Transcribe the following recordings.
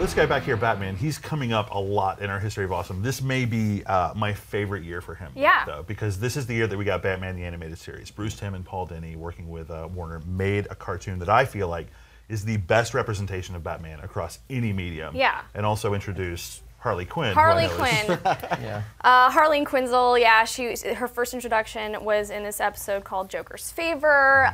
This guy back here, Batman, he's coming up a lot in our history of awesome. This may be my favorite year for him, though, because this is the year that we got Batman the Animated Series. Bruce Timm and Paul Dini, working with Warner, made a cartoon that I feel like is the best representation of Batman across any medium. Yeah. And also introduced Harley Quinn. Harley Quinn. Harleen Quinzel, her first introduction was in this episode called Joker's Favor.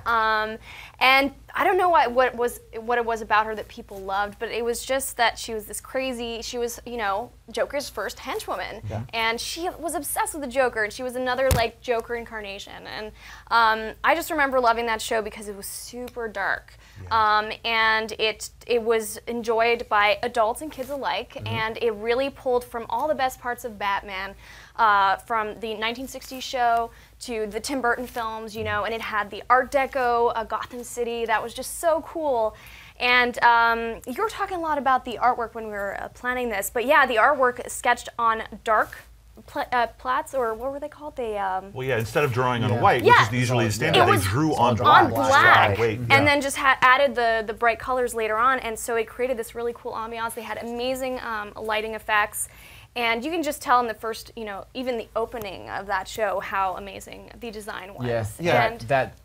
And I don't know what it was about her that people loved, but it was just that she was this crazy, she was, you know, Joker's first henchwoman. Yeah. And she was obsessed with the Joker, and she was another, like, Joker incarnation. And I just remember loving that show because it was super dark. Yeah. And it was enjoyed by adults and kids alike, and it really pulled from all the best parts of Batman, from the 1960s show to the Tim Burton films, you know, and it had the Art Deco Gotham City that was just so cool. And you were talking a lot about the artwork when we were planning this, but yeah, the artwork sketched on dark plats, or what were they called? They well, yeah, instead of drawing on white, which is usually the standard, they drew on black, and then just added the bright colors later on, and so it created this really cool ambiance. They had amazing lighting effects, and you can just tell in the first, you know, even the opening of that show how amazing the design was. Yeah,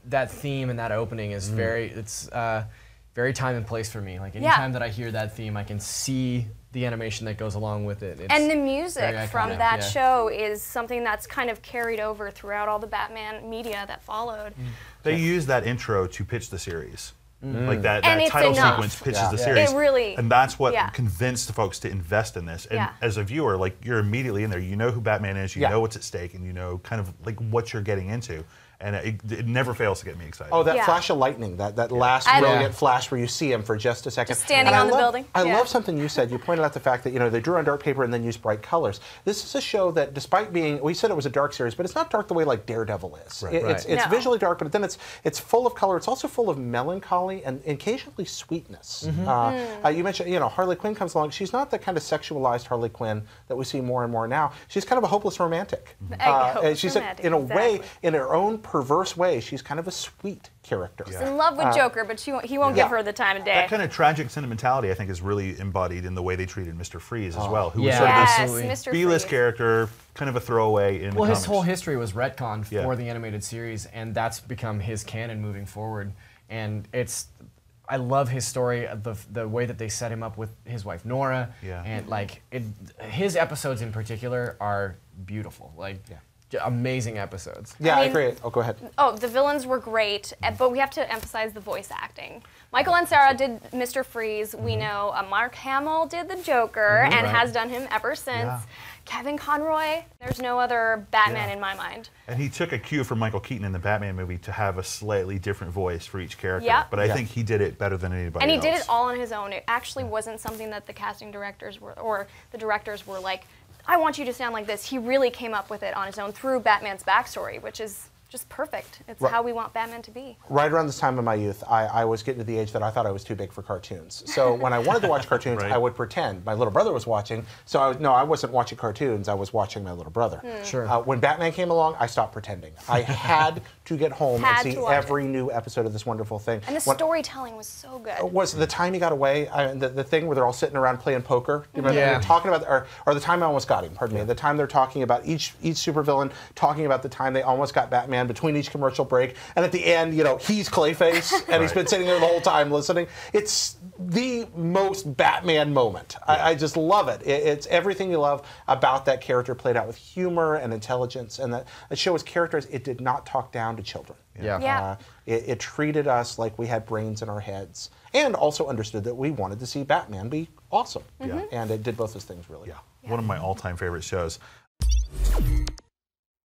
that theme and that opening is very time and place for me. Like anytime that I hear that theme, I can see the animation that goes along with it. And the music from that show is something that's kind of carried over throughout all the Batman media that followed. They use that intro to pitch the series. Like that title sequence pitches the series. It really, and that's what convinced the folks to invest in this. And as a viewer, like, you're immediately in there. You know who Batman is, you know what's at stake, and you know kind of like what you're getting into. And it never fails to get me excited. Oh, that flash of lightning, that last brilliant flash where you see him for just a second. Just standing on the building. I love something you said. You pointed out the fact that, you know, they drew on dark paper and then used bright colors. This is a show that, despite being, we said it was a dark series, but it's not dark the way like Daredevil is. It's visually dark, but then it's full of color. It's also full of melancholy and occasionally sweetness. You mentioned, you know, Harley Quinn comes along. She's not the kind of sexualized Harley Quinn that we see more and more now. She's kind of a hopeless romantic. She's in a way, in her own perverse way, she's kind of a sweet character. She's in love with Joker, but he won't give her the time of day. That kind of tragic sentimentality, I think, is really embodied in the way they treated Mr. Freeze as well, who was sort of this B-list character, kind of a throwaway in the comics. His whole history was retconned for the animated series, and that's become his canon moving forward. And I love his story, the way that they set him up with his wife Nora, and like his episodes in particular are beautiful. Like. Amazing episodes. Yeah, I agree. Oh, go ahead. Oh, the villains were great, but we have to emphasize the voice acting. Michael Ansara did Mr. Freeze. We know Mark Hamill did the Joker and has done him ever since. Kevin Conroy, there's no other Batman in my mind. And he took a cue from Michael Keaton in the Batman movie to have a slightly different voice for each character. But I think he did it better than anybody else. And he did it all on his own. It actually wasn't something that the casting directors or the directors were like, I want you to sound like this. He really came up with it on his own through Batman's backstory, which is just perfect. It's how we want Batman to be. Right around this time of my youth, I was getting to the age that I thought I was too big for cartoons. So when I wanted to watch cartoons, I would pretend my little brother was watching. So I wasn't watching cartoons. I was watching my little brher. When Batman came along, I stopped pretending. I had to get home and see every new episode of this wonderful thing. And the storytelling was so good. Was the time he got away, the thing where they're all sitting around playing poker? You remember they're talking about, or the time I almost got him, pardon me, the time they're talking about each supervillain talking about the time they almost got Batman between each commercial break, and at the end, you know, he's Clayface, and he's been sitting there the whole time listening. It's the most Batman moment. I just love it. It's everything you love about that character played out with humor and intelligence, and that show his characters, it did not talk down to children. It treated us like we had brains in our heads, and also understood that we wanted to see Batman be awesome. And it did both those things really. One of my all-time favorite shows.